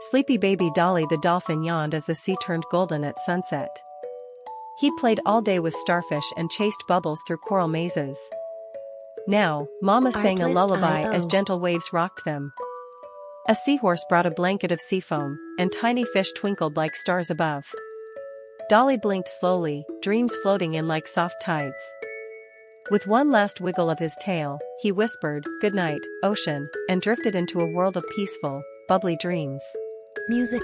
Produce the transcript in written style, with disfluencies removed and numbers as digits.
Sleepy baby Dolly the dolphin yawned as the sea turned golden at sunset. He played all day with starfish and chased bubbles through coral mazes. Now, Mama sang a lullaby as gentle waves rocked them. A seahorse brought a blanket of sea foam, and tiny fish twinkled like stars above. Dolly blinked slowly, dreams floating in like soft tides. With one last wiggle of his tail, he whispered, "Good night, ocean," and drifted into a world of peaceful, bubbly dreams. Music.